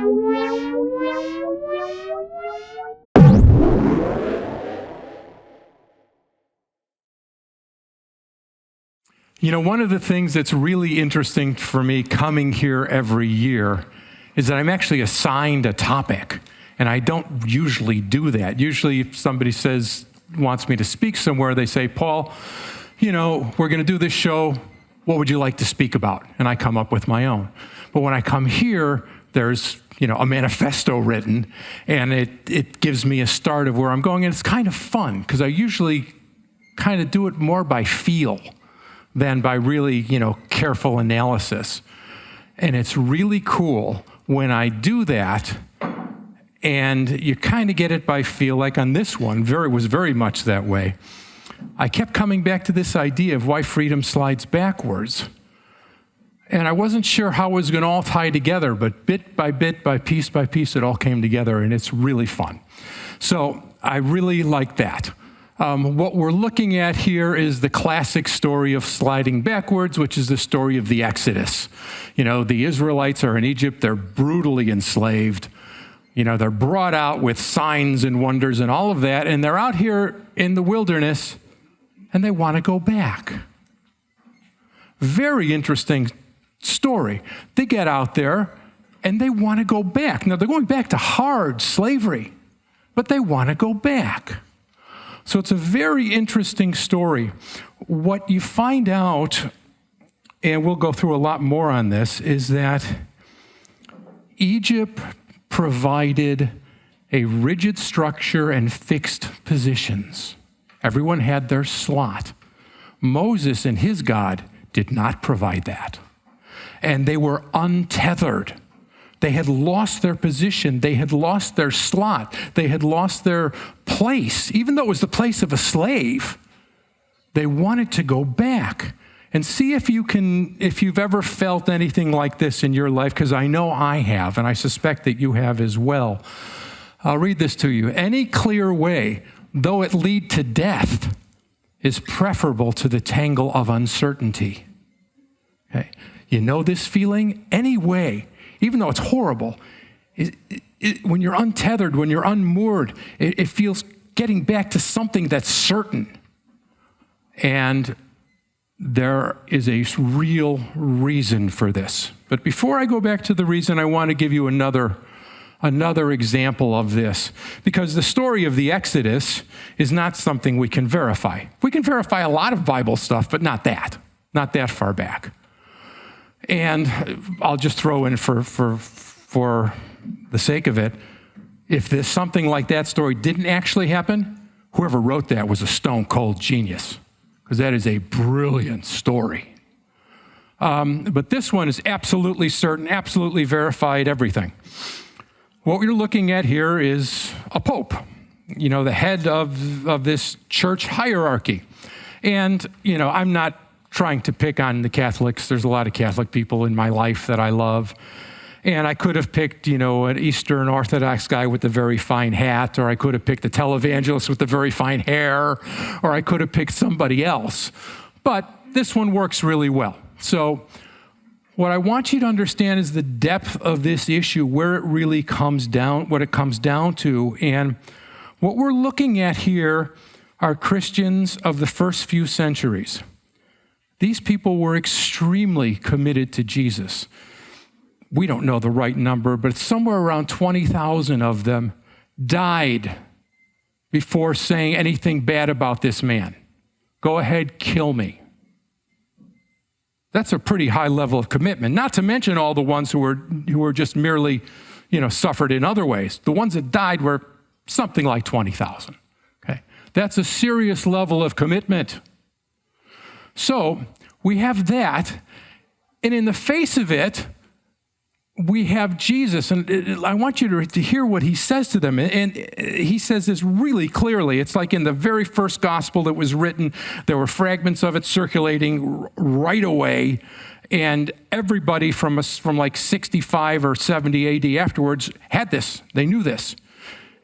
You know, one of the things that's really interesting for me coming here every year is that I'm actually assigned a topic, and I don't usually do that. Usually if somebody wants me to speak somewhere, they say, Paul, you know, we're going to do this show. What would you like to speak about? And I come up with my own. But when I come here, there's, you know, a manifesto written, and it gives me a start of where I'm going, and it's kind of fun because I usually kind of do it more by feel than by really, you know, careful analysis. And it's really cool when I do that, and you kind of get it by feel, like on this one, was very much that way. I kept coming back to this idea of why freedom slides backwards. And I wasn't sure how it was going to all tie together, but bit by piece by piece, it all came together, and it's really fun. So I really like that. What we're looking at here is the classic story of sliding backwards, which is the story of the Exodus. You know, the Israelites are in Egypt. They're brutally enslaved. You know, they're brought out with signs and wonders and all of that, and they're out here in the wilderness, and they want to go back. Very interesting story. They get out there, and they want to go back. Now, they're going back to hard slavery, but they want to go back. So it's a very interesting story. What you find out, and we'll go through a lot more on this, is that Egypt provided a rigid structure and fixed positions. Everyone had their slot. Moses and his God did not provide that. And they were untethered. They had lost their position. They had lost their slot. They had lost their place. Even though it was the place of a slave, they wanted to go back. And see if you've ever felt anything like this in your life, because I know I have, and I suspect that you have as well. I'll read this to you. Any clear way, though it lead to death, is preferable to the tangle of uncertainty. Okay? You know this feeling? Any way, even though it's horrible, when you're untethered, when you're unmoored, it feels getting back to something that's certain. And there is a real reason for this. But before I go back to the reason, I want to give you another example of this, because the story of the Exodus is not something we can verify. We can verify a lot of Bible stuff, but not that far back. And I'll just throw in for the sake of it, if this something like that story didn't actually happen, whoever wrote that was a stone cold genius, because that is a brilliant story. But this one is absolutely certain, absolutely verified, everything. What we're looking at here is a pope, you know, the head of this church hierarchy. And, you know, I'm not trying to pick on the Catholics. There's a lot of Catholic people in my life that I love. And I could have picked, you know, an Eastern Orthodox guy with a very fine hat, or I could have picked a televangelist with the very fine hair, or I could have picked somebody else. But this one works really well. So what I want you to understand is the depth of this issue, where it really comes down, what it comes down to. And what we're looking at here are Christians of the first few centuries. These people were extremely committed to Jesus. We don't know the right number, but somewhere around 20,000 of them died before saying anything bad about this man. Go ahead, kill me. That's a pretty high level of commitment, not to mention all the ones who were just merely, you know, suffered in other ways. The ones that died were something like 20,000. Okay? That's a serious level of commitment. So we have that, and in the face of it, we have Jesus, and I want you to hear what he says to them. And he says this really clearly. It's like in the very first gospel that was written, there were fragments of it circulating right away, and everybody from like 65 or 70 AD afterwards had this. They knew this.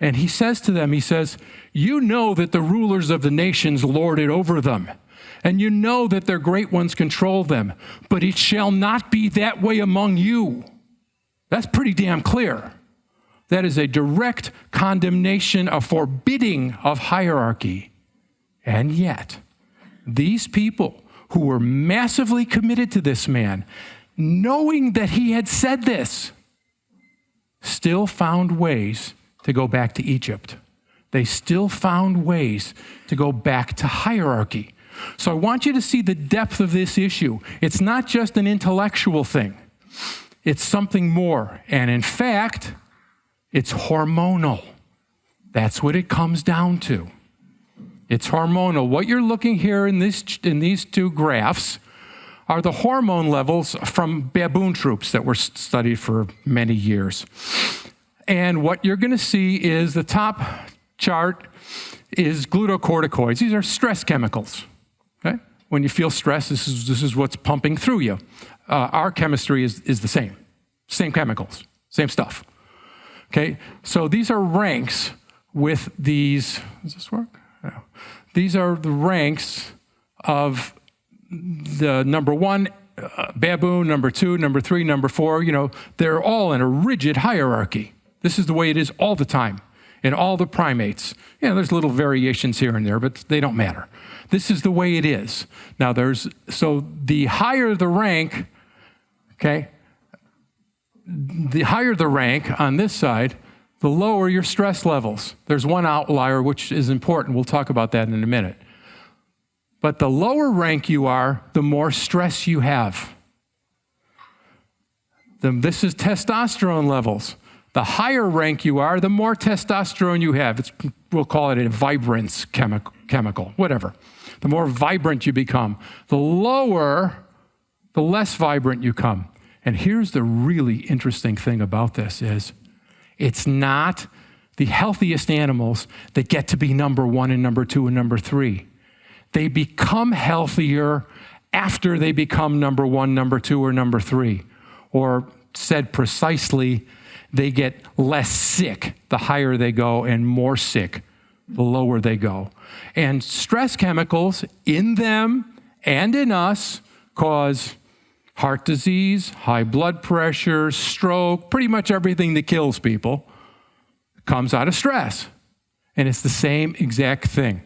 And he says to them, he says, you know that the rulers of the nations lord it over them, and you know that their great ones control them, but it shall not be that way among you. That's pretty damn clear. That is a direct condemnation, a forbidding of hierarchy. And yet, these people who were massively committed to this man, knowing that he had said this, still found ways to go back to Egypt. They still found ways to go back to hierarchy. So I want you to see the depth of this issue. It's not just an intellectual thing. It's something more. And in fact, it's hormonal. That's what it comes down to. It's hormonal. What you're looking here in these two graphs are the hormone levels from baboon troops that were studied for many years. And what you're going to see is the top chart is glucocorticoids. These are stress chemicals. Okay? When you feel stress, this is what's pumping through you. Our chemistry is the same chemicals, same stuff. Okay, so these are ranks with these. Does this work? No. These are the ranks of the number one baboon, number two, number three, number four. You know, they're all in a rigid hierarchy. This is the way it is all the time in all the primates. Yeah, there's little variations here and there, but they don't matter. This is the way it is. Now so the higher the rank, okay, the higher the rank on this side, the lower your stress levels. There's one outlier which is important. We'll talk about that in a minute. But the lower rank you are, the more stress you have. This is testosterone levels. The higher rank you are, the more testosterone you have. We'll call it a vibrance chemical, whatever. The more vibrant you become. The lower, the less vibrant you come. And here's the really interesting thing about this is it's not the healthiest animals that get to be number one and number two and number three. They become healthier after they become number one, number two, or number three. Or said precisely, they get less sick the higher they go and more sick the lower they go. And stress chemicals in them and in us cause heart disease, high blood pressure, stroke, pretty much everything that kills people comes out of stress. And it's the same exact thing.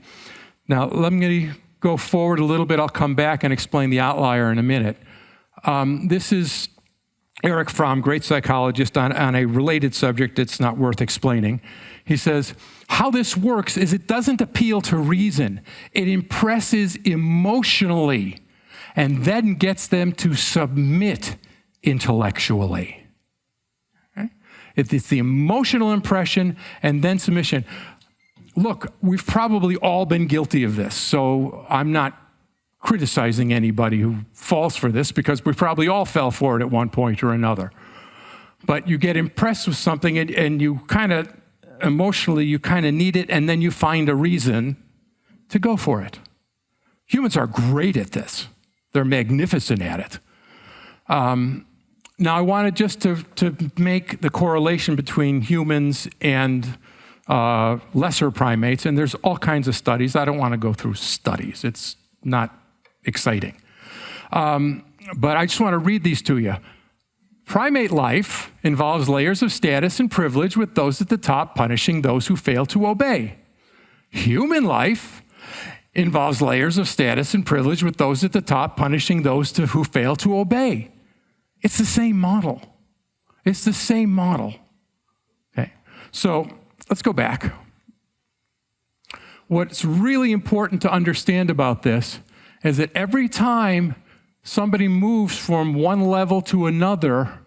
Now, let me go forward a little bit. I'll come back and explain the outlier in a minute. This is Erich Fromm, great psychologist, on a related subject that's not worth explaining. He says, how this works is it doesn't appeal to reason. It impresses emotionally and then gets them to submit intellectually. Okay? It's the emotional impression and then submission. Look, we've probably all been guilty of this, so I'm not criticizing anybody who falls for this because we probably all fell for it at one point or another. But you get impressed with something and you kind of, emotionally, you kind of need it, and then you find a reason to go for it. Humans are great at this. They're magnificent at it. Now, I wanted just to make the correlation between humans and lesser primates, and there's all kinds of studies. I don't want to go through studies. It's not exciting. But I just want to read these to you. Primate life involves layers of status and privilege, with those at the top punishing those who fail to obey. Human life involves layers of status and privilege, with those at the top punishing those who fail to obey. It's the same model. It's the same model. Okay, so let's go back. What's really important to understand about this is that every time somebody moves from one level to another,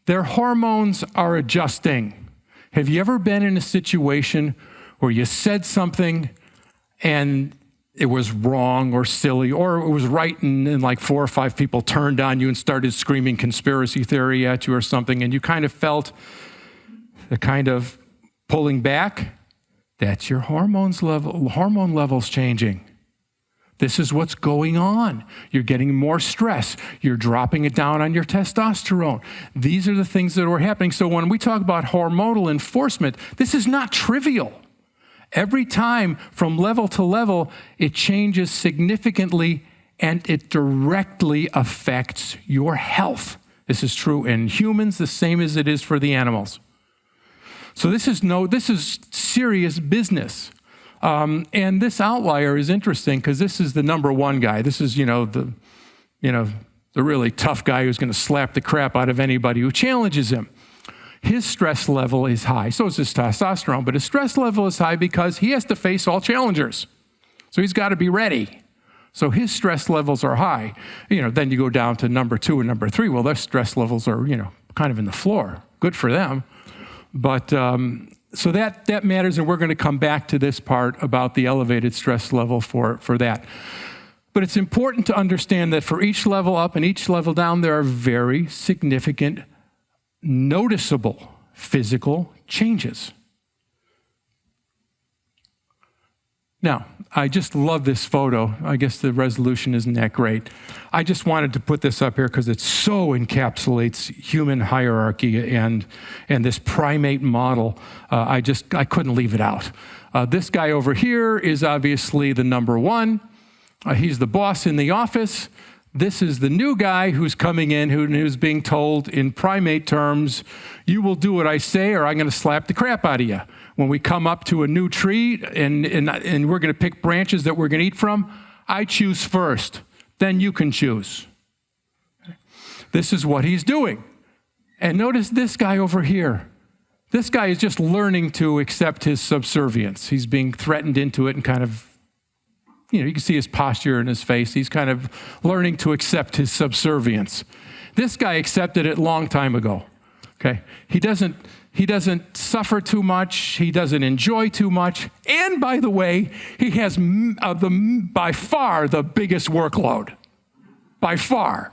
their hormones are adjusting. Have you ever been in a situation where you said something and it was wrong or silly, or it was right and like 4 or 5 people turned on you and started screaming conspiracy theory at you or something, and you kind of felt the kind of pulling back? That's your hormone levels changing. This is what's going on. You're getting more stress. You're dropping it down on your testosterone. These are the things that are happening. So when we talk about hormonal enforcement, this is not trivial. Every time from level to level, it changes significantly and it directly affects your health. This is true in humans the same as it is for the animals. So this is serious business. And this outlier is interesting because this is the number one guy. This is, the really tough guy who's going to slap the crap out of anybody who challenges him. His stress level is high. So is his testosterone, but his stress level is high because he has to face all challengers. So he's got to be ready. So his stress levels are high. Then you go down to number 2 and number 3. Well, their stress levels are, kind of in the floor. Good for them. But so that matters, and we're going to come back to this part about the elevated stress level for that. But it's important to understand that for each level up and each level down, there are very significant, noticeable physical changes. Now, I just love this photo. I guess the resolution isn't that great. I just wanted to put this up here because it so encapsulates human hierarchy and this primate model. I couldn't leave it out. This guy over here is obviously the number one. He's the boss in the office. This is the new guy who's coming in, who's being told in primate terms, you will do what I say or I'm going to slap the crap out of you. When we come up to a new tree and we're going to pick branches that we're going to eat from, I choose first. Then you can choose. This is what he's doing. And notice this guy over here. This guy is just learning to accept his subservience. He's being threatened into it and kind of, you can see his posture in his face. He's kind of learning to accept his subservience. This guy accepted it a long time ago. Okay? He doesn't suffer too much. He doesn't enjoy too much. And by the way, he has by far the biggest workload. By far.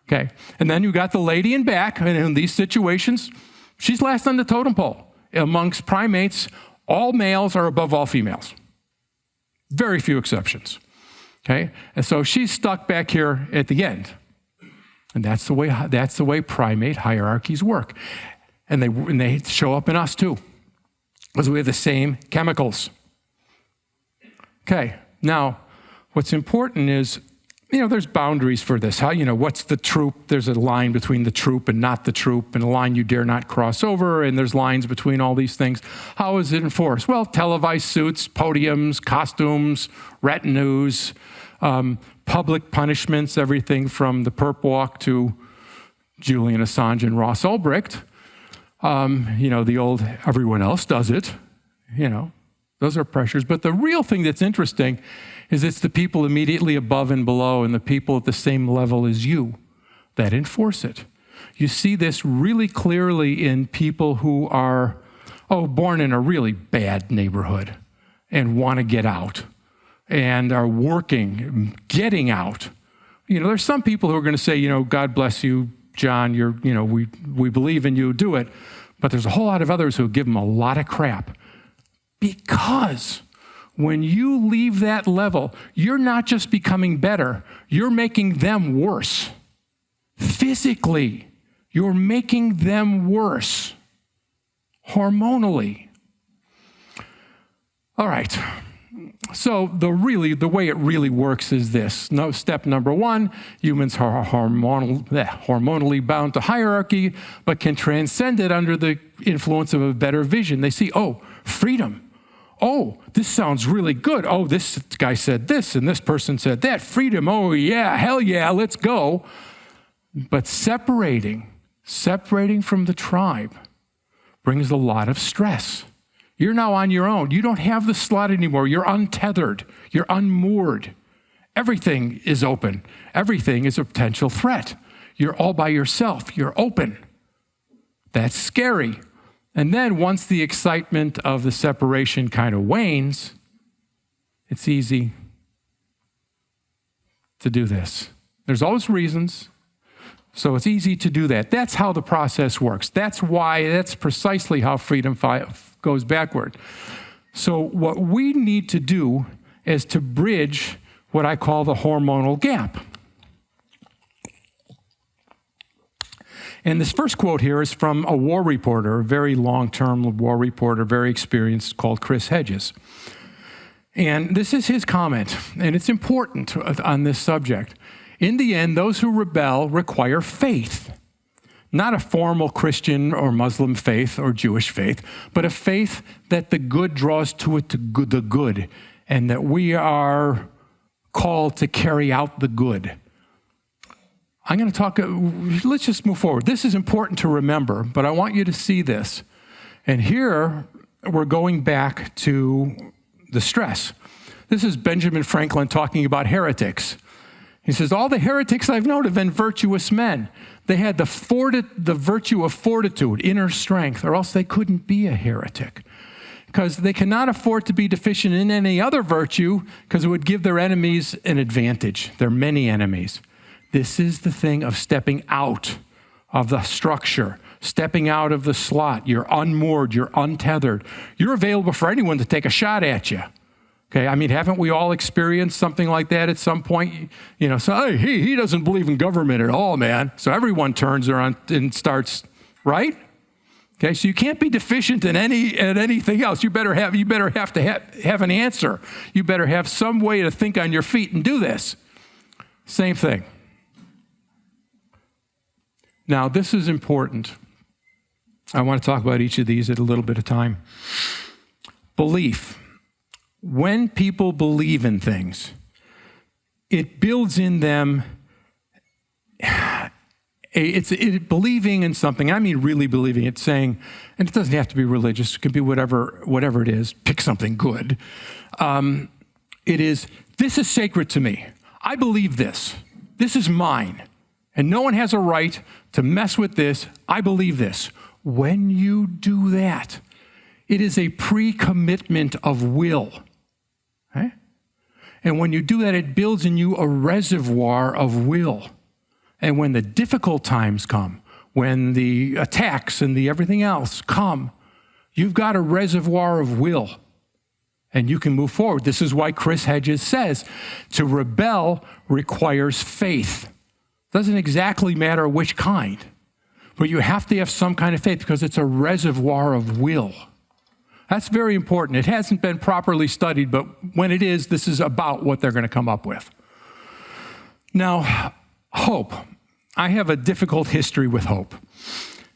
Okay? And then you got the lady in back, and in these situations, she's last on the totem pole. Amongst primates, all males are above all females. Very few exceptions. Okay? And so she's stuck back here at the end. And that's the way primate hierarchies work. And they show up in us too, because we have the same chemicals. Okay, now what's important is, there's boundaries for this. How, what's the troop? There's a line between the troop and not the troop, and a line you dare not cross over, and there's lines between all these things. How is it enforced? Well, televised suits, podiums, costumes, retinues, public punishments, everything from the perp walk to Julian Assange and Ross Ulbricht. The old everyone else does it, those are pressures. But the real thing that's interesting is it's the people immediately above and below and the people at the same level as you that enforce it. You see this really clearly in people who are, born in a really bad neighborhood and want to get out and are working, getting out. There's some people who are going to say, God bless you, John, we believe in you, do it. But there's a whole lot of others who give them a lot of crap. Because when you leave that level, you're not just becoming better, you're making them worse. Physically, you're making them worse. Hormonally. All right. So the way it really works is this. Step number 1, humans are hormonally bound to hierarchy, but can transcend it under the influence of a better vision. They see, freedom. This sounds really good. This guy said this, and this person said that. Freedom, yeah, hell yeah, let's go. But separating from the tribe brings a lot of stress. You're now on your own. You don't have the slot anymore. You're untethered. You're unmoored. Everything is open. Everything is a potential threat. You're all by yourself. You're open. That's scary. And then once the excitement of the separation kind of wanes, it's easy to do this. There's always reasons. So it's easy to do that. That's how the process works. That's precisely how freedom goes backward. So what we need to do is to bridge what I call the hormonal gap. And this first quote here is from a war reporter, a very long-term war reporter, very experienced, called Chris Hedges. And this is his comment, and it's important on this subject. In the end, those who rebel require faith. not a formal Christian or Muslim faith or Jewish faith, but a faith that the good draws to it the good, and that we are called to carry out the good. I'm going to talk, let's just move forward. This is important to remember, but I want you to see this. And here we're going back to the stress. This is Benjamin Franklin talking about heretics. He says, all the heretics I've known have been virtuous men. They had the virtue of fortitude, inner strength, or else they couldn't be a heretic. Because they cannot afford to be deficient in any other virtue, because it would give their enemies an advantage, their many enemies. This is the thing of stepping out of the structure, stepping out of the slot. You're unmoored, you're untethered. You're available for anyone to take a shot at you. Okay, I mean, haven't we all experienced something like that at some point? You know, so hey, he doesn't believe in government at all, man. So everyone turns around and starts, right? Okay, so you can't be deficient in anything else. You better have to have an answer. You better have some way to think on your feet and do this. Same thing. Now, this is important. I want to talk about each of these at a little bit of time. Belief. When people believe in things, it builds in them, believing in something. I mean really believing. It's saying, and it doesn't have to be religious. It can be whatever it is. Pick something good. It is, this is sacred to me. I believe this. This is mine. And no one has a right to mess with this. I believe this. When you do that, it is a pre-commitment of will. Okay? And when you do that, it builds in you a reservoir of will. And when the difficult times come, when the attacks and the everything else come, you've got a reservoir of will. And you can move forward. This is why Chris Hedges says, to rebel requires faith. Doesn't exactly matter which kind, but you have to have some kind of faith because it's a reservoir of will. That's very important. It hasn't been properly studied, but when it is, this is about what they're going to come up with. Now, hope. I have a difficult history with hope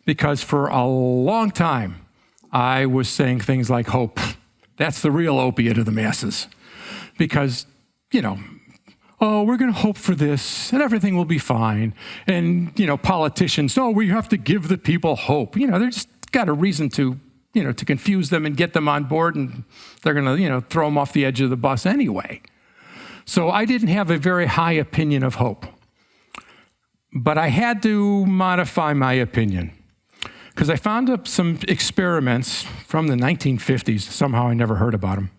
because for a long time, I was saying things like hope. That's the real opiate of the masses because, you know, oh, we're going to hope for this, and everything will be fine. And, you know, politicians, no, we have to give the people hope. You know, they're just got a reason to, you know, to confuse them and get them on board, and they're going to, you know, throw them off the edge of the bus anyway. So I didn't have a very high opinion of hope. But I had to modify my opinion because I found up some experiments from the 1950s. Somehow I never heard about them,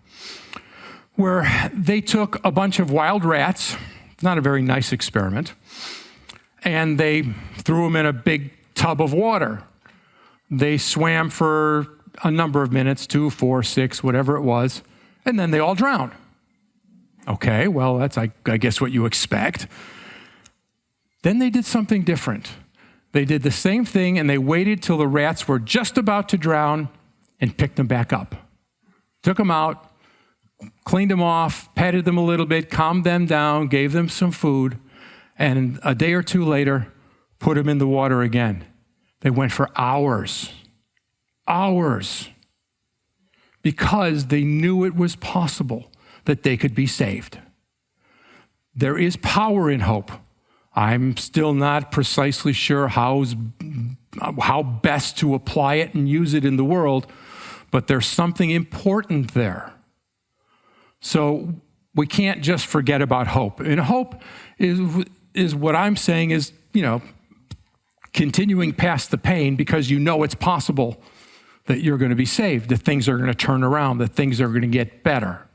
where they took a bunch of wild rats, not a very nice experiment, and they threw them in a big tub of water. They swam for a number of minutes, 2, 4, 6, whatever it was, and then they all drowned. Okay, well, that's, I guess, what you expect. Then they did something different. They did the same thing, and they waited till the rats were just about to drown and picked them back up. Took them out, cleaned them off, petted them a little bit, calmed them down, gave them some food, and a day or two later, put them in the water again. They went for hours, because they knew it was possible that they could be saved. There is power in hope. I'm still not precisely sure how best to apply it and use it in the world, but there's something important there. So we can't just forget about hope. And hope is what I'm saying is, you know, continuing past the pain because you know it's possible that you're going to be saved, that things are going to turn around, that things are going to get better.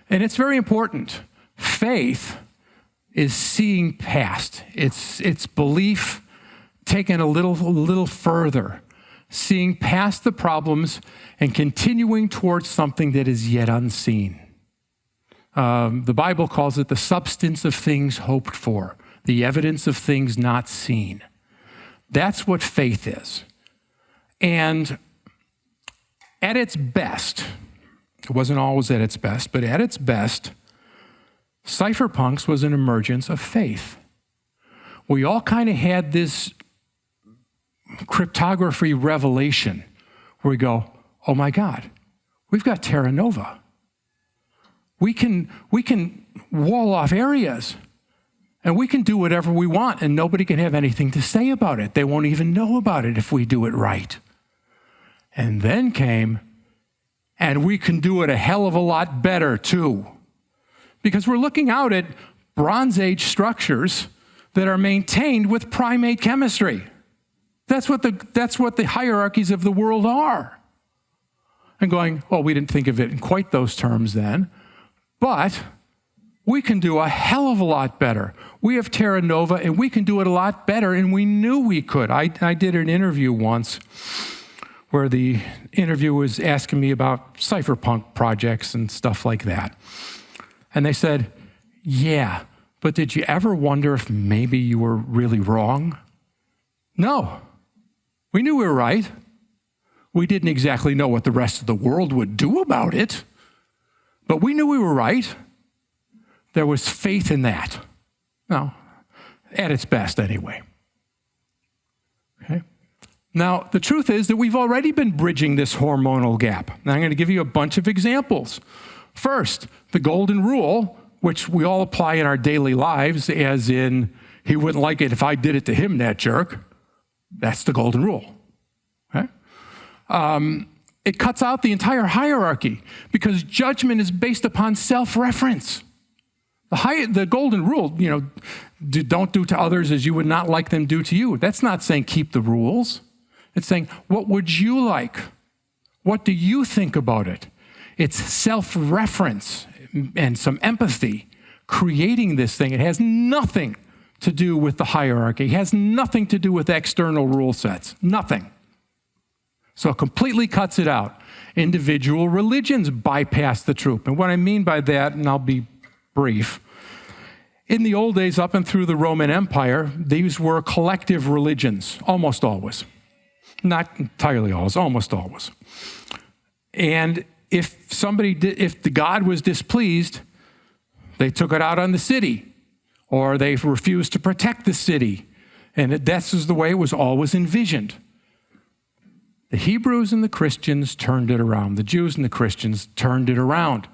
And it's very important. Faith is seeing past. It's belief taken a little further, seeing past the problems and continuing towards something that is yet unseen. The Bible calls it the substance of things hoped for, the evidence of things not seen. That's what faith is. And at its best, it wasn't always at its best, but at its best, cypherpunks was an emergence of faith. we all kind of had this cryptography revelation where we go, oh my God, we've got Terra Nova. We can wall off areas, and we can do whatever we want, and nobody can have anything to say about it. They won't even know about it if we do it right. And then came, and we can do it a hell of a lot better too. Because we're looking out at Bronze Age structures that are maintained with primate chemistry. That's what the hierarchies of the world are. And going, oh, we didn't think of it in quite those terms then, but we can do a hell of a lot better. We have Terra Nova, and we can do it a lot better, and we knew we could. I did an interview once where the interviewer was asking me about cypherpunk projects and stuff like that. And they said, yeah, but did you ever wonder if maybe you were really wrong? No. We knew we were right. We didn't exactly know what the rest of the world would do about it, but we knew we were right. There was faith in that. Now, at its best anyway. Okay? Now, the truth is that we've already been bridging this hormonal gap. Now, I'm going to give you a bunch of examples. First, the golden rule, which we all apply in our daily lives, as in, he wouldn't like it if I did it to him, that jerk. That's the golden rule. Okay? It cuts out the entire hierarchy because judgment is based upon self-reference. The golden rule, don't do to others as you would not like them do to you. That's not saying keep the rules. It's saying, what would you like? What do you think about it? It's self-reference and some empathy creating this thing. It has nothing to do with the hierarchy. It has nothing to do with external rule sets. Nothing. So it completely cuts it out. Individual religions bypass the truth. And what I mean by that, and I'll be brief, in the old days, up and through the Roman Empire, these were collective religions, almost always. Not entirely always, almost always. And if the God was displeased, they took it out on the city, or they refused to protect the city. And this is the way it was always envisioned. The Hebrews and the Christians turned it around. The Jews and the Christians turned it around.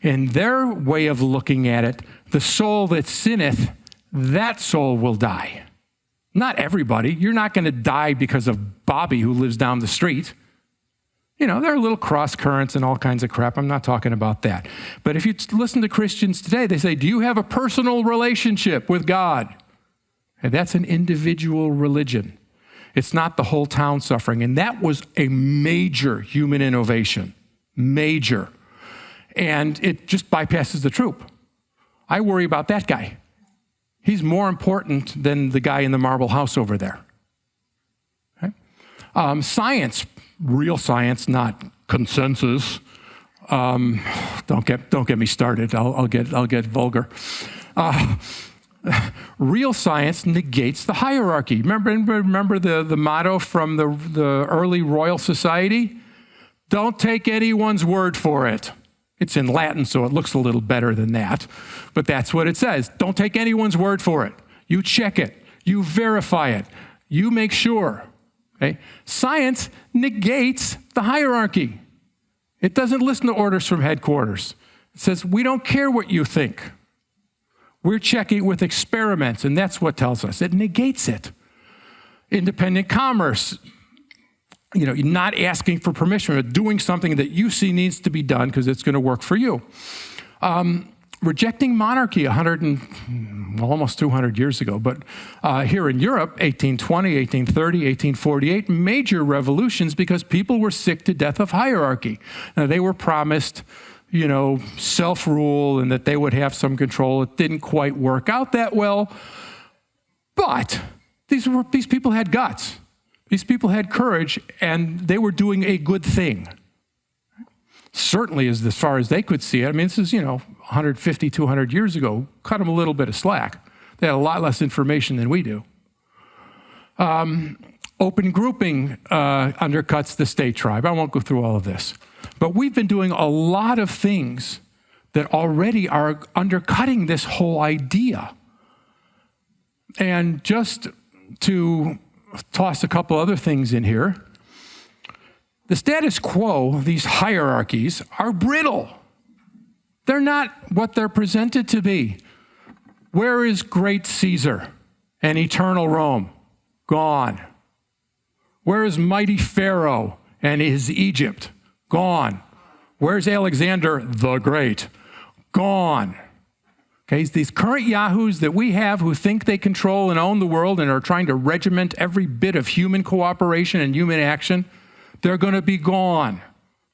In their way of looking at it, the soul that sinneth, that soul will die. Not everybody. You're not going to die because of Bobby who lives down the street. There are little cross currents and all kinds of crap. I'm not talking about that. But if you listen to Christians today, they say, do you have a personal relationship with God? And that's an individual religion. It's not the whole town suffering. And that was a major human innovation. Major. And it just bypasses the truth. I worry about that guy. He's more important than the guy in the marble house over there. Okay? Science, real science, not consensus. Don't get me started. I'll get vulgar. Real science negates the hierarchy. Remember the motto from the early Royal Society? Don't take anyone's word for it. It's in Latin, so it looks a little better than that. But that's what it says. Don't take anyone's word for it. You check it. You verify it. You make sure. Okay? Science negates the hierarchy. It doesn't listen to orders from headquarters. It says, we don't care what you think. We're checking with experiments, and that's what tells us. It negates it. Independent commerce. You're not asking for permission, but doing something that you see needs to be done because it's going to work for you. Rejecting monarchy almost 200 years ago, but here in Europe, 1820, 1830, 1848, major revolutions because people were sick to death of hierarchy. Now, they were promised, self-rule and that they would have some control. It didn't quite work out that well, but these people had guts. These people had courage, and they were doing a good thing. Certainly, as far as they could see it. I mean, this is, 150, 200 years ago. Cut them a little bit of slack. They had a lot less information than we do. Open grouping undercuts the state tribe. I won't go through all of this. But we've been doing a lot of things that already are undercutting this whole idea. And just to toss a couple other things in here, the status quo, these hierarchies, are brittle. They're not what they're presented to be. Where is great Caesar and eternal Rome? Gone. Where is mighty Pharaoh and his Egypt? Gone. Where's Alexander the Great? Gone. Okay, these current yahoos that we have who think they control and own the world and are trying to regiment every bit of human cooperation and human action, they're going to be gone.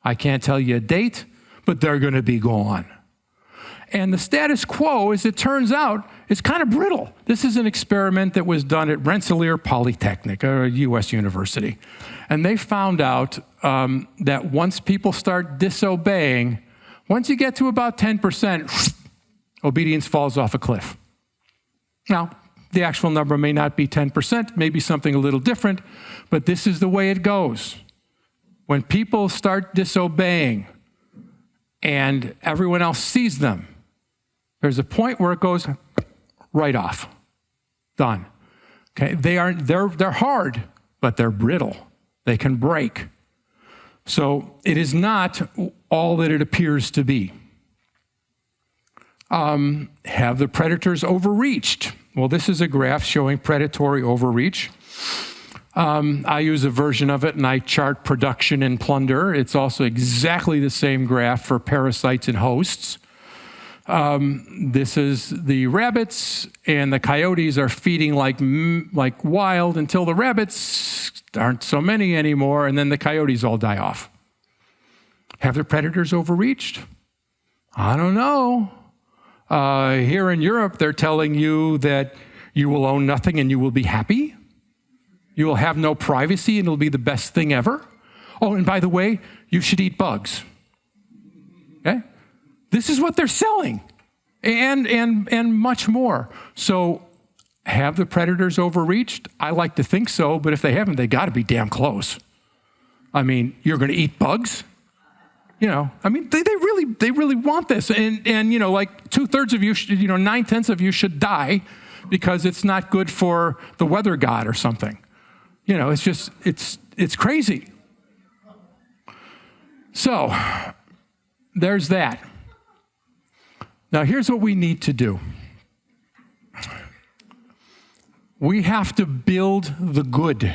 I can't tell you a date, but they're going to be gone. And the status quo, as it turns out, is kind of brittle. This is an experiment that was done at Rensselaer Polytechnic, a U.S. university. And they found out that once people start disobeying, once you get to about 10%, obedience falls off a cliff. Now, the actual number may not be 10%, maybe something a little different, but this is the way it goes. When people start disobeying and everyone else sees them, there's a point where it goes right off. Done. Okay, they're hard, but they're brittle. They can break. So it is not all that it appears to be. Have the predators overreached? Well, this is a graph showing predatory overreach. I use a version of it and I chart production and plunder. It's also exactly the same graph for parasites and hosts. This is the rabbits, and the coyotes are feeding like wild until the rabbits aren't so many anymore, and then the coyotes all die off. Have the predators overreached? I don't know. Here in Europe, they're telling you that you will own nothing and you will be happy. You will have no privacy and it'll be the best thing ever. Oh, and by the way, you should eat bugs. Okay? This is what they're selling, and much more. So have the predators overreached? I like to think so, but if they haven't, they got to be damn close. I mean, you're going to eat bugs? You know, I mean, they really want this. And you know, like 2/3 of you, 9/10 of you should die because it's not good for the weather god or something. You know, it's just, it's crazy. So there's that. Now, here's what we need to do. We have to build the good.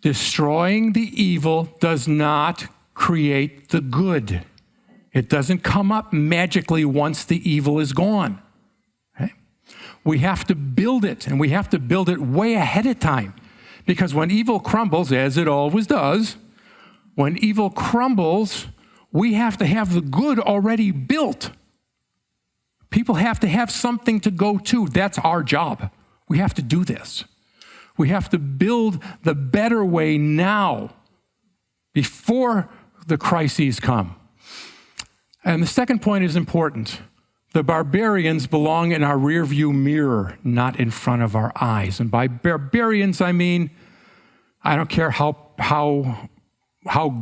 Destroying the evil does not create the good. It doesn't come up magically once the evil is gone. Okay? We have to build it, and we have to build it way ahead of time. Because when evil crumbles, as it always does, when evil crumbles, we have to have the good already built. People have to have something to go to. That's our job. We have to do this. We have to build the better way now, before the crises come. And the second point is important. The barbarians belong in our rearview mirror, not in front of our eyes. And by barbarians, I mean, I don't care how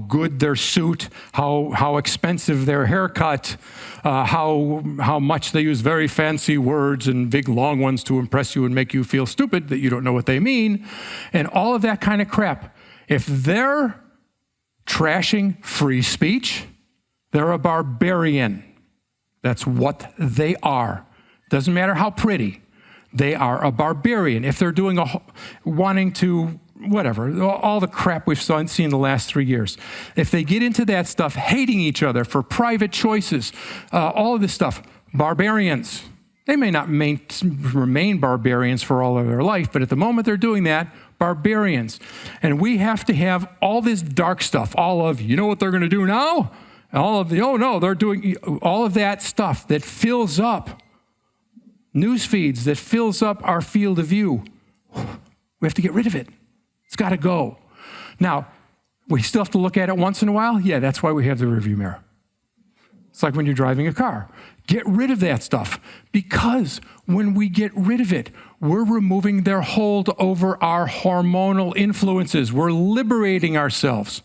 good their suit, how expensive their haircut, how much they use very fancy words and big long ones to impress you and make you feel stupid that you don't know what they mean, and all of that kind of crap. If they're trashing free speech, they're a barbarian. That's what they are. Doesn't matter how pretty. They are a barbarian. If they're doing wanting to, whatever, all the crap we've seen the last 3 years. If they get into that stuff, hating each other for private choices, all of this stuff, barbarians. They may not remain barbarians for all of their life, but at the moment they're doing that, barbarians. And we have to have all this dark stuff, all of, you know what they're going to do now? All of the, oh no, they're doing all of that stuff that fills up news feeds, that fills up our field of view. We have to get rid of it. It's got to go. Now, we still have to look at it once in a while. Yeah, that's why we have the rearview mirror. It's like when you're driving a car. Get rid of that stuff, because when we get rid of it, we're removing their hold over our hormonal influences. We're liberating ourselves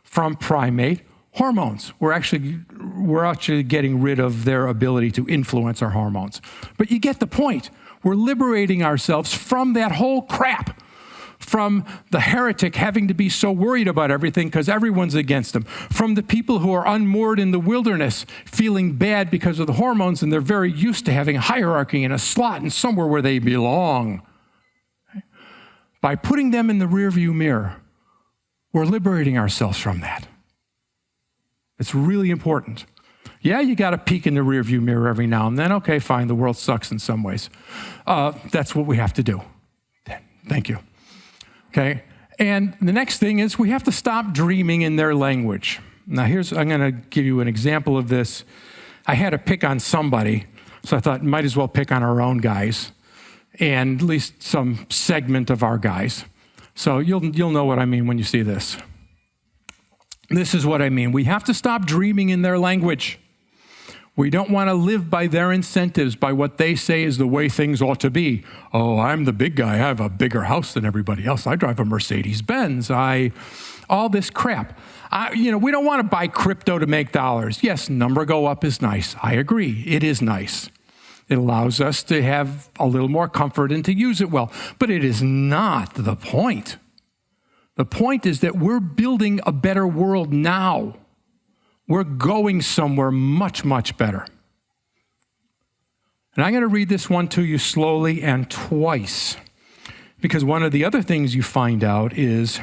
from primate hormones. We're actually getting rid of their ability to influence our hormones. But you get the point. We're liberating ourselves from that whole crap, from the heretic having to be so worried about everything because everyone's against him, from the people who are unmoored in the wilderness feeling bad because of the hormones and they're very used to having a hierarchy and a slot and somewhere where they belong. By putting them in the rearview mirror, we're liberating ourselves from that. It's really important. Yeah, you got to peek in the rearview mirror every now and then. Okay, fine, the world sucks in some ways. That's what we have to do. Thank you. Okay, and the next thing is we have to stop dreaming in their language. Now I'm going to give you an example of this. I had to pick on somebody, so I thought might as well pick on our own guys, and at least some segment of our guys. So you'll know what I mean when you see this. This is what I mean. We have to stop dreaming in their language. We don't want to live by their incentives, by what they say is the way things ought to be. Oh, I'm the big guy. I have a bigger house than everybody else. I drive a Mercedes-Benz. All this crap. We don't want to buy crypto to make dollars. Yes, number go up is nice. I agree. It is nice. It allows us to have a little more comfort and to use it well. But it is not the point. The point is that we're building a better world now. We're going somewhere much, much better. And I'm going to read this one to you slowly and twice, because one of the other things you find out is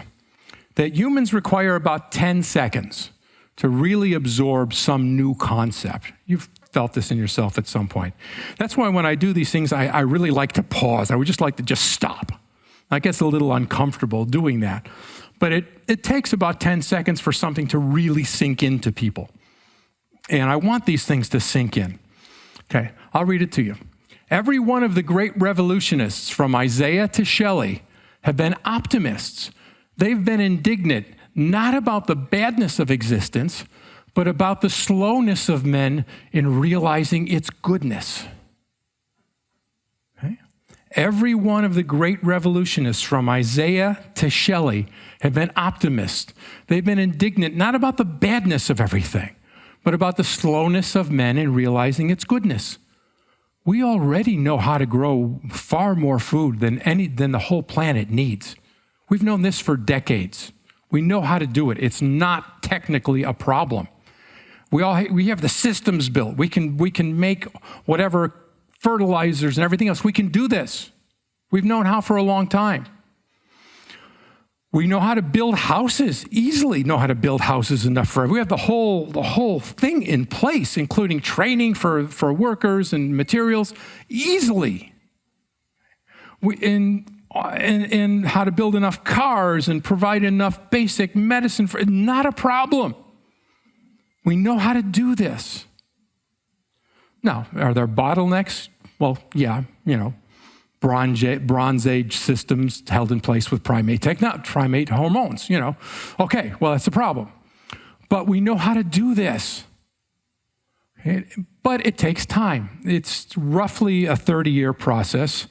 that humans require about 10 seconds to really absorb some new concept. You've felt this in yourself at some point. That's why when I do these things, I really like to pause. I would just like to just stop. I get a little uncomfortable doing that. But it takes about 10 seconds for something to really sink into people. And I want these things to sink in. Okay, I'll read it to you. Every one of the great revolutionists, from Isaiah to Shelley, have been optimists. They've been indignant, not about the badness of existence, but about the slowness of men in realizing its goodness. Okay? Every one of the great revolutionists, from Isaiah to Shelley, have been optimists. They've been indignant, not about the badness of everything, but about the slowness of men in realizing its goodness. We already know how to grow far more food than the whole planet needs. We've known this for decades. We know how to do it. It's not technically a problem. We have the systems built. We can make whatever fertilizers and everything else. We can do this. We've known how for a long time. We know how to build houses, easily know how to build houses enough for everyone. We have the whole thing in place, including training for workers and materials, easily. In how to build enough cars and provide enough basic medicine, not a problem. We know how to do this. Now, are there bottlenecks? Well, yeah, Bronze Age systems held in place with primate hormones, Okay, well, that's a problem. But we know how to do this. Okay? But it takes time. It's roughly a 30-year process.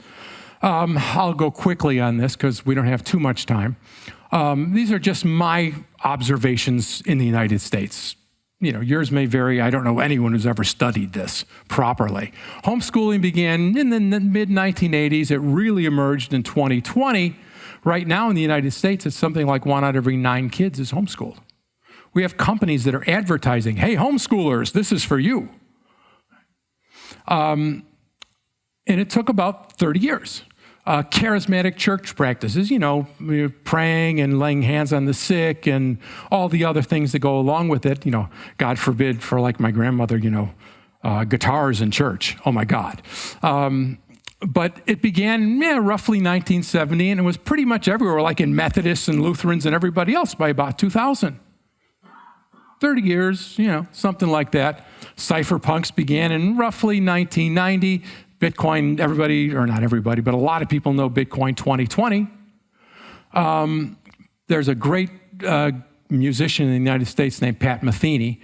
I'll go quickly on this because we don't have too much time. These are just my observations in the United States. Yours may vary. I don't know anyone who's ever studied this properly. Homeschooling began in the mid-1980s. It really emerged in 2020. Right now in the United States, it's something like 1 out of every 9 kids is homeschooled. We have companies that are advertising, hey, homeschoolers, this is for you. And it took about 30 years. Charismatic church practices, praying and laying hands on the sick and all the other things that go along with it. God forbid for like my grandmother, guitars in church. Oh my God. But it began roughly 1970, and it was pretty much everywhere, like in Methodists and Lutherans and everybody else by about 2000. 30 years, something like that. Cypherpunks began in roughly 1990. Bitcoin, everybody, or not everybody, but a lot of people know Bitcoin 2020. There's a great musician in the United States named Pat Metheny,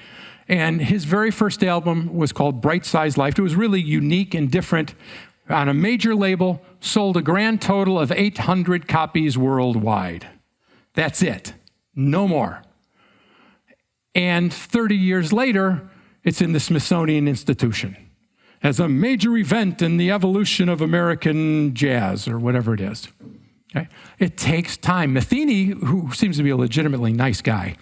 and his very first album was called Bright Size Life. It was really unique and different. On a major label, sold a grand total of 800 copies worldwide. That's it. No more. And 30 years later, it's in the Smithsonian Institution. as a major event in the evolution of American jazz or whatever it is. Okay? It takes time. Matheny, who seems to be a legitimately nice guy,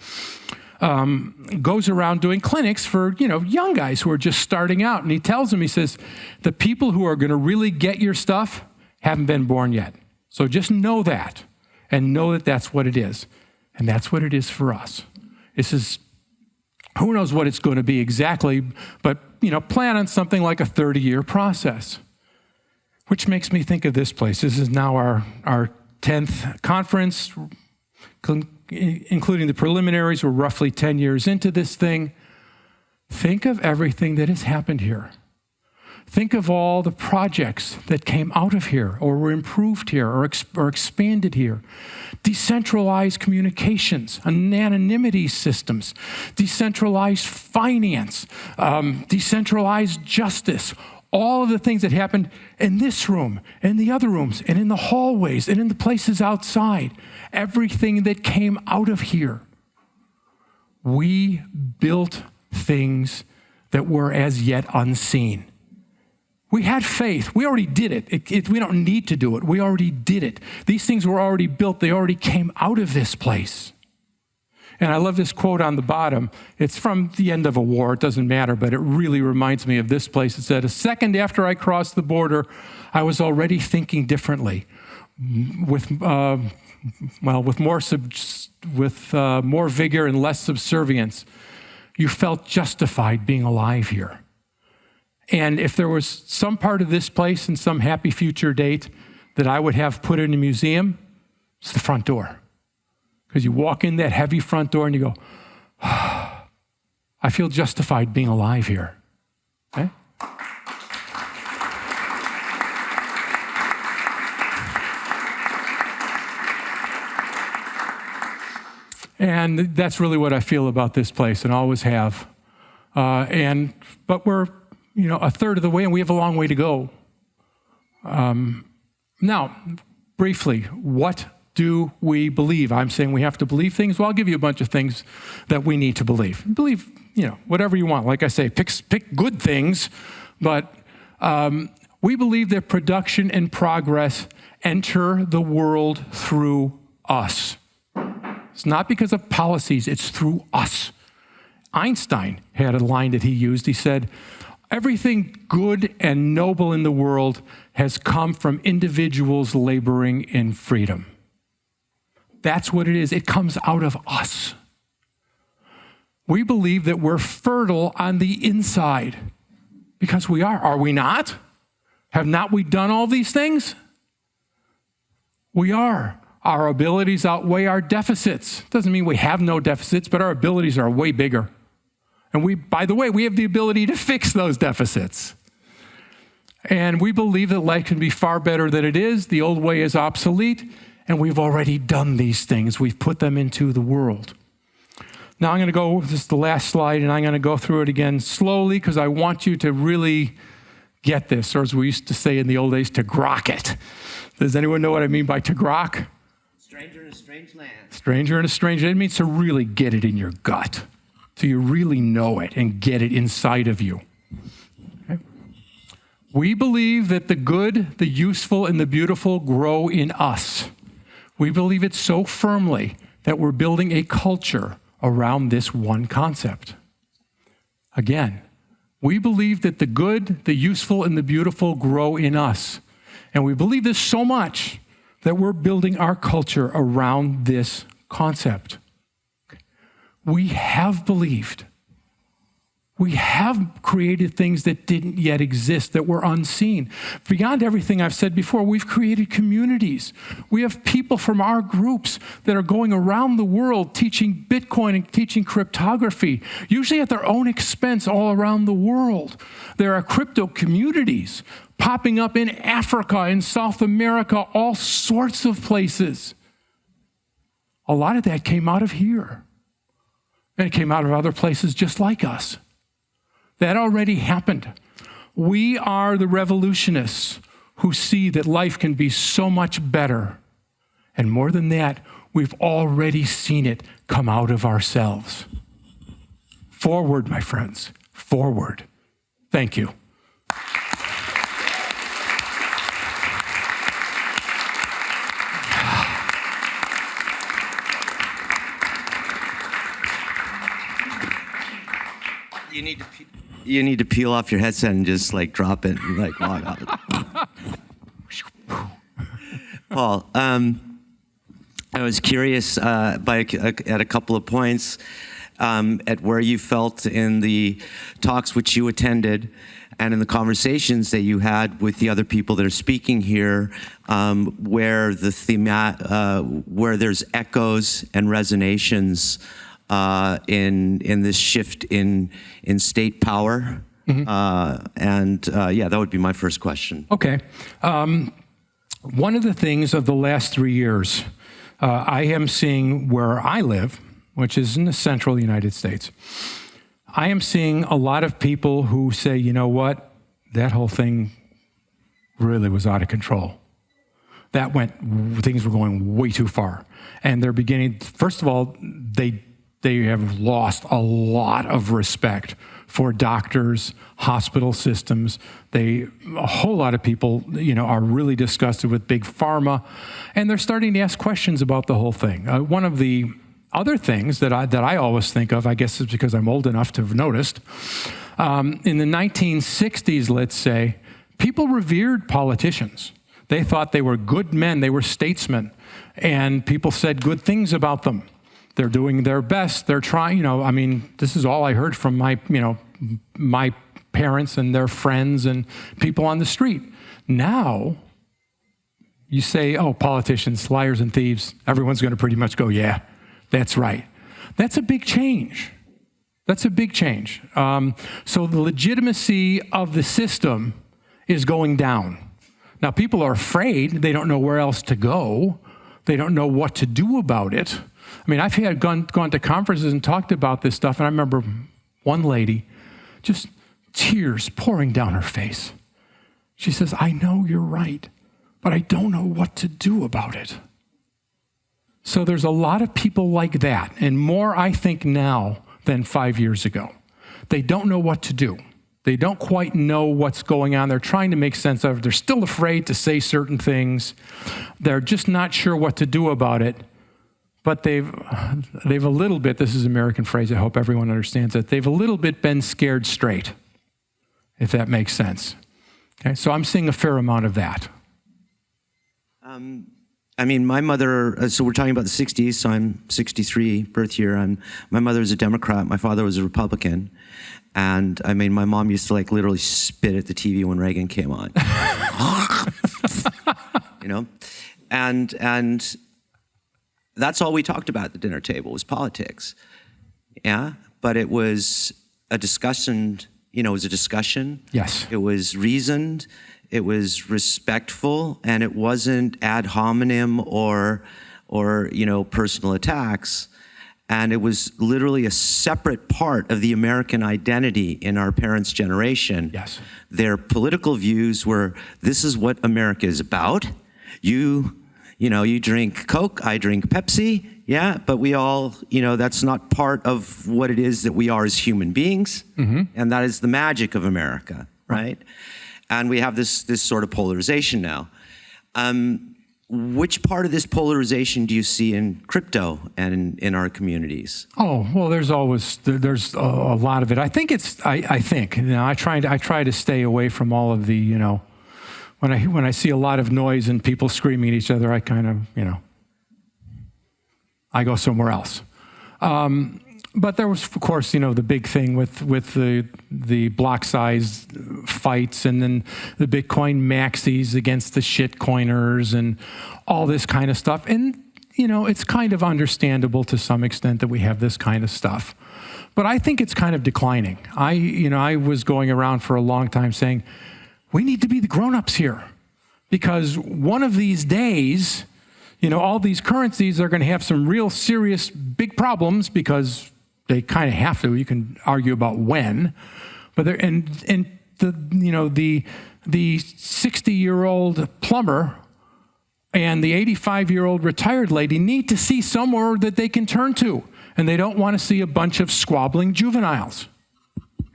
goes around doing clinics for young guys who are just starting out. And he tells them, he says, the people who are going to really get your stuff haven't been born yet. So just know that and know that that's what it is. And that's what it is for us. This is, who knows what it's going to be exactly, but plan on something like a 30-year process. Which makes me think of this place. This is now our 10th conference, including the preliminaries. We're roughly 10 years into this thing. Think of everything that has happened here. Think of all the projects that came out of here or were improved here or expanded here. Decentralized communications, anonymity systems, decentralized finance, decentralized justice, all of the things that happened in this room, in the other rooms, and in the hallways, and in the places outside. Everything that came out of here. We built things that were as yet unseen. We had faith. We already did it. We don't need to do it. We already did it. These things were already built. They already came out of this place. And I love this quote on the bottom. It's from the end of a war. It doesn't matter, but it really reminds me of this place. It said, a second after I crossed the border, I was already thinking differently. With more vigor and less subservience. You felt justified being alive here. And if there was some part of this place in some happy future date that I would have put in a museum, it's the front door. Because you walk in that heavy front door and you go, I feel justified being alive here. Okay? And that's really what I feel about this place and always have. But we're a third of the way, and we have a long way to go. Now, briefly, what do we believe? I'm saying we have to believe things. Well, I'll give you a bunch of things that we need to believe. Believe, whatever you want. Like I say, pick good things, but we believe that production and progress enter the world through us. It's not because of policies, it's through us. Einstein had a line that he used. He said, everything good and noble in the world has come from individuals laboring in freedom. That's what it is. It comes out of us. We believe that we're fertile on the inside because we are. Are we not? Have not we done all these things? We are. Our abilities outweigh our deficits. Doesn't mean we have no deficits, but our abilities are way bigger. And by the way, we have the ability to fix those deficits. And we believe that life can be far better than it is. The old way is obsolete, and we've already done these things. We've put them into the world. Now I'm going to go, this is the last slide, and I'm going to go through it again slowly because I want you to really get this, or as we used to say in the old days, to grok it. Does anyone know what I mean by to grok? Stranger in a strange land. Stranger in a strange land. It means to really get it in your gut. So you really know it and get it inside of you. Okay? We believe that the good, the useful, and the beautiful grow in us. We believe it so firmly that we're building a culture around this one concept. Again, we believe that the good, the useful, and the beautiful grow in us. And we believe this so much that we're building our culture around this concept. We have believed. We have created things that didn't yet exist, that were unseen. Beyond everything I've said before, we've created communities. We have people from our groups that are going around the world teaching Bitcoin and teaching cryptography, usually at their own expense all around the world. There are crypto communities popping up in Africa, in South America, all sorts of places. A lot of that came out of here. And it came out of other places just like us. That already happened. We are the revolutionists who see that life can be so much better. And more than that, we've already seen it come out of ourselves. Forward, my friends, forward. Thank you. You need to peel off your headset and just like drop it and like log out. Paul, I was curious at a couple of points at where you felt in the talks which you attended and in the conversations that you had with the other people that are speaking here, where where there's echoes and resonations in this shift in state power. Mm-hmm. Yeah, that would be my first question. Okay. One of the things of the last 3 years, I am seeing where I live, which is in the central United States. I am seeing a lot of people who say, you know what, that whole thing really was out of control. Things were going way too far. And they're beginning, first of all, they have lost a lot of respect for doctors, hospital systems. A whole lot of people, are really disgusted with big pharma, and they're starting to ask questions about the whole thing. One of the other things that I always think of, I guess it's because I'm old enough to have noticed, in the 1960s, let's say, people revered politicians. They thought they were good men, they were statesmen, and people said good things about them. They're doing their best, they're trying, this is all I heard from my parents and their friends and people on the street. Now, you say, oh, politicians, liars and thieves, everyone's going to pretty much go, yeah, that's right. That's a big change. That's a big change. So the legitimacy of the system is going down. Now, people are afraid. They don't know where else to go. They don't know what to do about it. I've gone to conferences and talked about this stuff, and I remember one lady, just tears pouring down her face. She says, I know you're right, but I don't know what to do about it. So there's a lot of people like that, and more, I think, now than 5 years ago. They don't know what to do. They don't quite know what's going on. They're trying to make sense of it. They're still afraid to say certain things. They're just not sure what to do about it. But they've a little bit, this is an American phrase, I hope everyone understands it, they've a little bit been scared straight, if that makes sense. Okay, so I'm seeing a fair amount of that. My mother, so we're talking about the 60s, so I'm 63, birth year. My mother was a Democrat, my father was a Republican. And my mom used to literally spit at the TV when Reagan came on. And that's all we talked about at the dinner table was politics. Yeah, but it was a discussion, it was a discussion. Yes. It was reasoned, it was respectful, and it wasn't ad hominem or personal attacks. And it was literally a separate part of the American identity in our parents' generation. Yes. Their political views were, this is what America is about. You drink Coke, I drink Pepsi, yeah, but we all, that's not part of what it is that we are as human beings, and that is the magic of America, right? And we have this sort of polarization now. Which part of this polarization do you see in crypto and in our communities? Oh, well, there's a lot of it. I think I try to stay away from all of the, when I see a lot of noise and people screaming at each other, I kind of, I go somewhere else. But there was, of course, the big thing with the block size fights, and then the Bitcoin maxis against the shit coiners and all this kind of stuff. And, it's kind of understandable to some extent that we have this kind of stuff. But I think it's kind of declining. I was going around for a long time saying, we need to be the grown-ups here, because one of these days, all these currencies are going to have some real serious big problems, because they kind of have to. You can argue about when, but the 60-year-old plumber and the 85-year-old retired lady need to see somewhere that they can turn to, and they don't want to see a bunch of squabbling juveniles.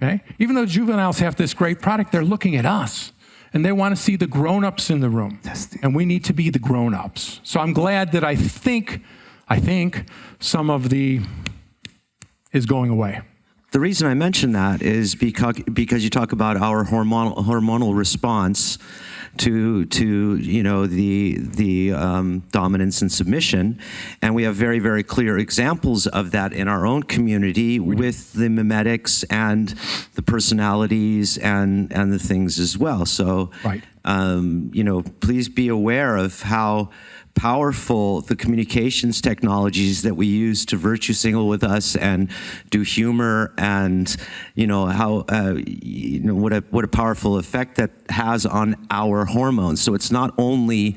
Okay, even though juveniles have this great product, they're looking at us, and they want to see the grown-ups in the room, and we need to be the grown-ups. So I'm glad that I think some of the is going away. The reason I mention that is because you talk about our hormonal response to the dominance and submission, and we have very, very clear examples of that in our own community with the mimetics and the personalities and the things as well. So, Right. Please be aware of how powerful the communications technologies that we use to virtue signal with us and do humor, and how what a powerful effect that has on our hormones. So it's not only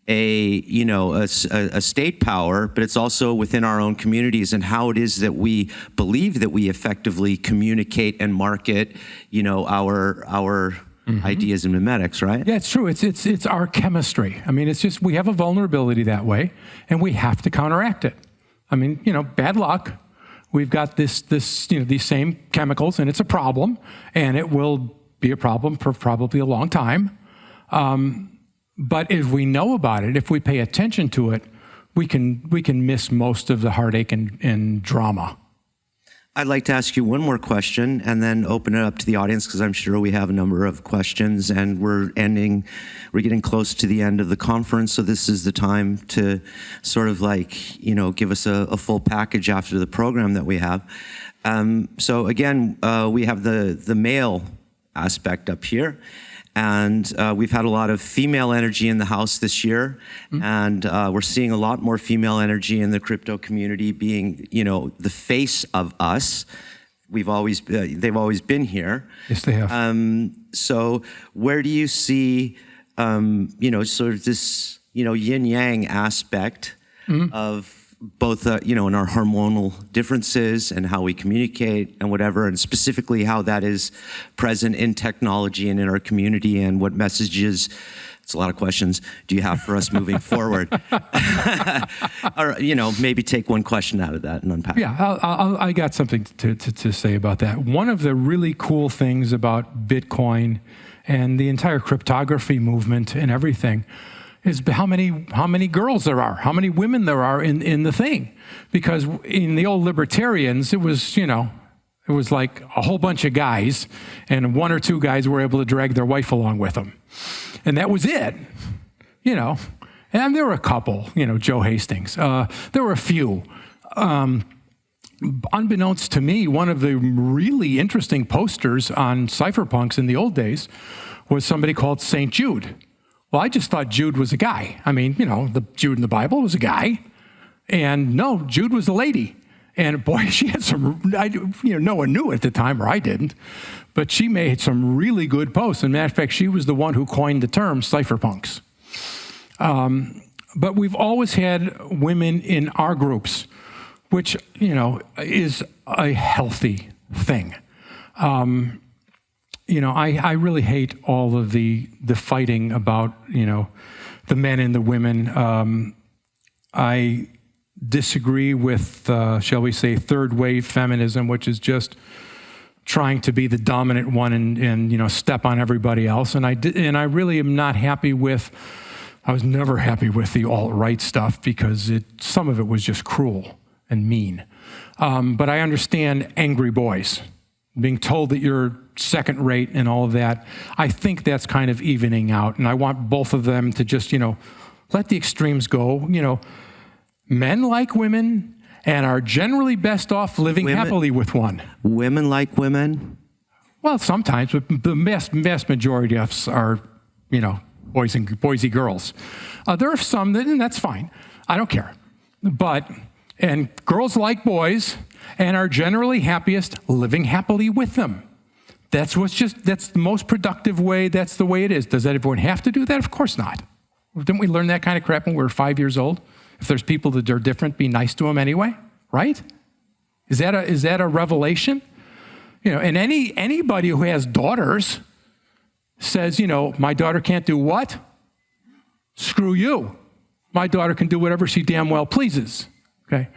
a state power, but it's also within our own communities and how it is that we believe that we effectively communicate and market our ideas and mimetics, right? Yeah, it's true. It's our chemistry. I mean, it's just, we have a vulnerability that way, and we have to counteract it. I mean, bad luck. We've got these same chemicals, and it's a problem, and it will be a problem for probably a long time. But if we know about it, if we pay attention to it, we can miss most of the heartache and drama. I'd like to ask you one more question and then open it up to the audience, because I'm sure we have a number of questions, and we're getting close to the end of the conference, so this is the time to sort of give us a full package after the program that we have. So again, we have the male aspect up here, and we've had a lot of female energy in the house this year, and we're seeing a lot more female energy in the crypto community, being, the face of us. They've always been here. Yes, they have. So where do you see, sort of this, yin-yang aspect of both, in our hormonal differences and how we communicate and whatever, and specifically how that is present in technology and in our community, and what messages, it's a lot of questions, do you have for us moving forward? Or, maybe take one question out of that and unpack it. Yeah, I got something to say about that. One of the really cool things about Bitcoin and the entire cryptography movement and everything is how many girls there are, how many women there are in the thing. Because in the old libertarians, it was like a whole bunch of guys, and one or two guys were able to drag their wife along with them. And that was it, And there were a couple, Joe Hastings. There were a few. Unbeknownst to me, one of the really interesting posters on cypherpunks in the old days was somebody called St. Jude. Well, I just thought Jude was a guy. I mean, the Jude in the Bible was a guy. And no, Jude was a lady. And boy, she had some, no one knew at the time, or I didn't, but she made some really good posts. And matter of fact, she was the one who coined the term cypherpunks. But we've always had women in our groups, which, is a healthy thing. I really hate all of the fighting about, the men and the women. I disagree with, shall we say, third wave feminism, which is just trying to be the dominant one and step on everybody else. And I really am not happy with, I was never happy with the alt-right stuff, because some of it was just cruel and mean. But I understand angry boys being told that you're second rate and all of that. I think that's kind of evening out, and I want both of them to just, let the extremes go. Men like women and are generally best off living happily with one. Women like women? Well, sometimes, but the vast majority of us are, boysy girls. There are some that, and that's fine. I don't care. And girls like boys and are generally happiest living happily with them. That's the most productive way. That's the way it is. Does everyone have to do that? Of course not. Didn't we learn that kind of crap when we were 5 years old? If there's people that are different, be nice to them anyway, right? Is that a revelation? And anybody who has daughters says, my daughter can't do what? Screw you. My daughter can do whatever she damn well pleases. Okay,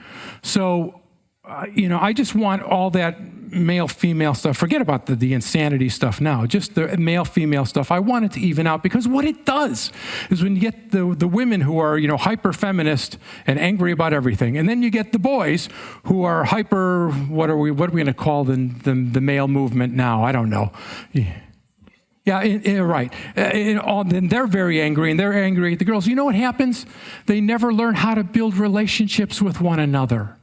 so I just want all that male-female stuff. Forget about the insanity stuff now. Just the male-female stuff. I want it to even out, because what it does is when you get the women who are, hyper-feminist and angry about everything, and then you get the boys who are hyper, what are we going to call the male movement now? I don't know. Yeah, right. Then they're very angry, and they're angry at the girls. You know what happens? They never learn how to build relationships with one another.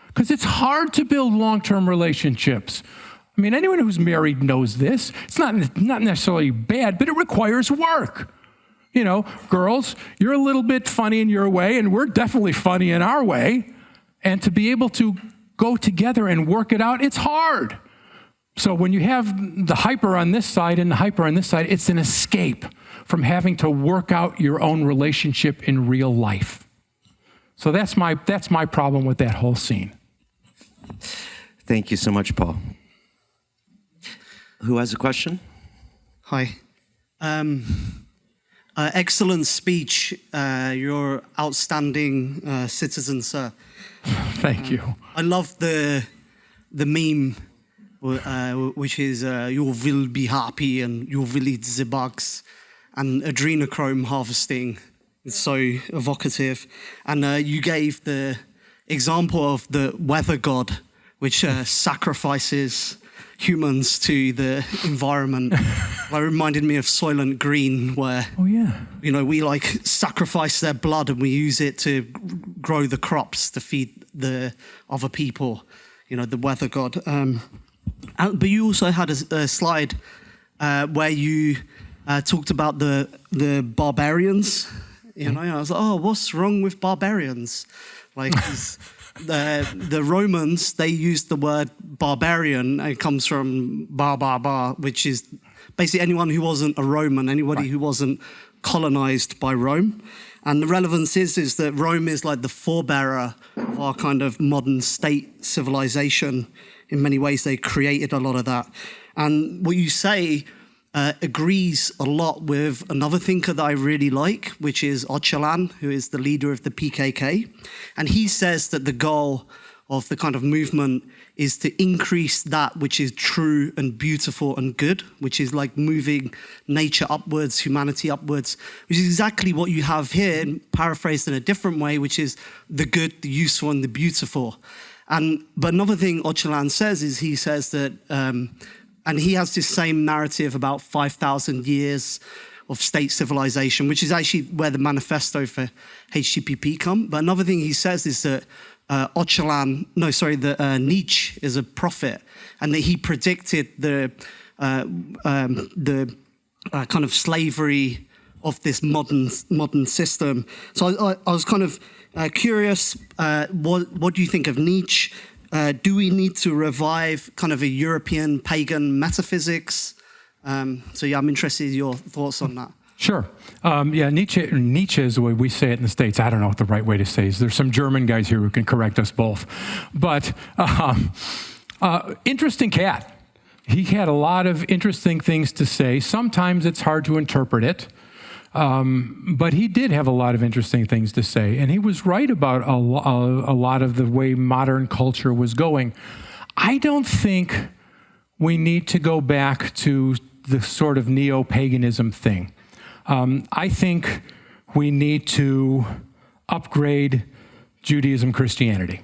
Because it's hard to build long-term relationships. I mean, anyone who's married knows this. It's not necessarily bad, but it requires work. Girls, you're a little bit funny in your way, and we're definitely funny in our way. And to be able to go together and work it out, it's hard. So when you have the hyper on this side and the hyper on this side, it's an escape from having to work out your own relationship in real life. So that's my problem with that whole scene. Thank you so much, Paul. Who has a question? Hi. Excellent speech. You're outstanding citizen, sir. Thank you. I love the meme, which is you will be happy and you will eat the bugs, and adrenochrome harvesting. It's so evocative. And you gave the example of the weather god, which sacrifices humans to the environment. It reminded me of Soylent Green, where we sacrifice their blood and we use it to grow the crops to feed the other people. The weather god. But you also had a slide where you talked about the barbarians. I was like, oh, what's wrong with barbarians? The Romans, they used the word barbarian, and it comes from bar, which is basically anyone who wasn't a Roman, anybody who wasn't colonized by Rome. And the relevance is that Rome is like the forebearer of our kind of modern state civilization. In many ways, they created a lot of that. And what you say agrees a lot with another thinker that I really like, which is Öcalan, who is the leader of the PKK. And he says that the goal of the kind of movement is to increase that which is true and beautiful and good, which is like moving nature upwards, humanity upwards, which is exactly what you have here, paraphrased in a different way, which is the good, the useful, and the beautiful. But another thing Öcalan says is he says that, and he has this same narrative about 5,000 years of state civilization, which is actually where the manifesto for HCPP come. But another thing he says is that Nietzsche is a prophet, and that he predicted the kind of slavery of this modern system. So I was kind of curious, what do you think of Nietzsche? Do we need to revive kind of a European pagan metaphysics? I'm interested in your thoughts on that. Sure. Nietzsche is the way we say it in the States. I don't know what the right way to say it is. There's some German guys here who can correct us both. But interesting cat. He had a lot of interesting things to say. Sometimes it's hard to interpret it. But he did have a lot of interesting things to say. And he was right about a lot of the way modern culture was going. I don't think we need to go back to the sort of neo-paganism thing. I think we need to upgrade Judaism, Christianity.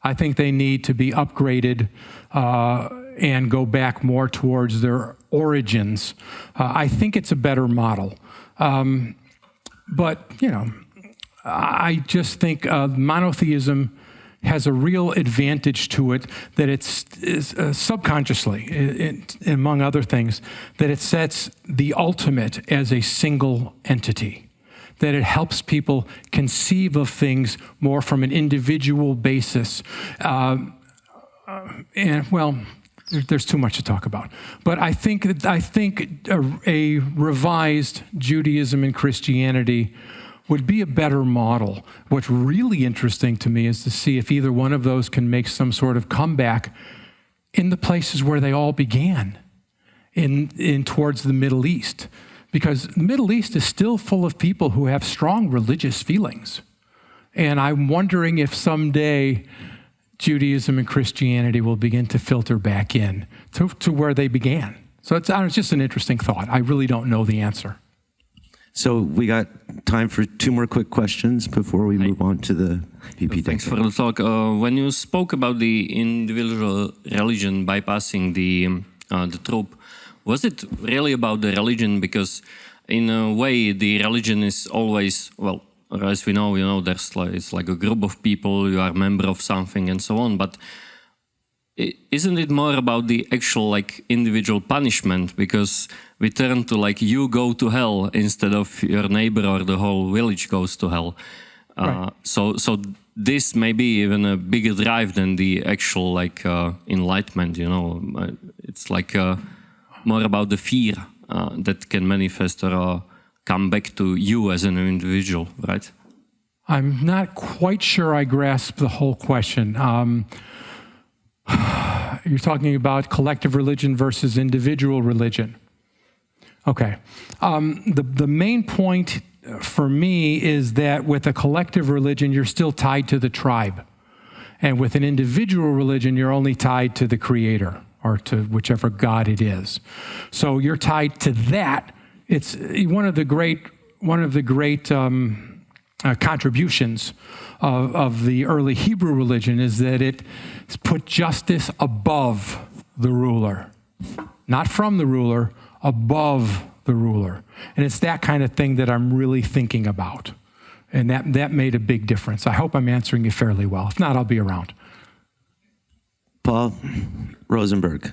I think they need to be upgraded and go back more towards their origins. I think it's a better model. But, I just think monotheism has a real advantage to it, that it's subconsciously, among other things, that it sets the ultimate as a single entity, that it helps people conceive of things more from an individual basis. There's too much to talk about. But I think a revised Judaism and Christianity would be a better model. What's really interesting to me is to see if either one of those can make some sort of comeback in the places where they all began, in towards the Middle East. Because the Middle East is still full of people who have strong religious feelings. And I'm wondering if someday Judaism and Christianity will begin to filter back in to where they began. So it's just an interesting thought. I really don't know the answer. So we got time for 2 more quick questions before we move on to the PP. Thanks for the talk. When you spoke about the individual religion bypassing the trope, was it really about the religion? Because in a way, the religion is always, well, as we know, there's it's like a group of people, you are a member of something and so on. But isn't it more about the actual like individual punishment? Because we turn to like you go to hell instead of your neighbor or the whole village goes to hell. Right. So this may be even a bigger drive than the actual like enlightenment. It's like more about the fear that can manifest or come back to you as an individual, right? I'm not quite sure I grasp the whole question. You're talking about collective religion versus individual religion. Okay. The main point for me is that with a collective religion, you're still tied to the tribe. And with an individual religion, you're only tied to the creator or to whichever God it is. So you're tied to that. It's one of the great contributions of the early Hebrew religion is that it put justice above the ruler, not from the ruler, above the ruler. And it's that kind of thing that I'm really thinking about. And that made a big difference. I hope I'm answering you fairly well. If not, I'll be around. Paul, Rosenberg.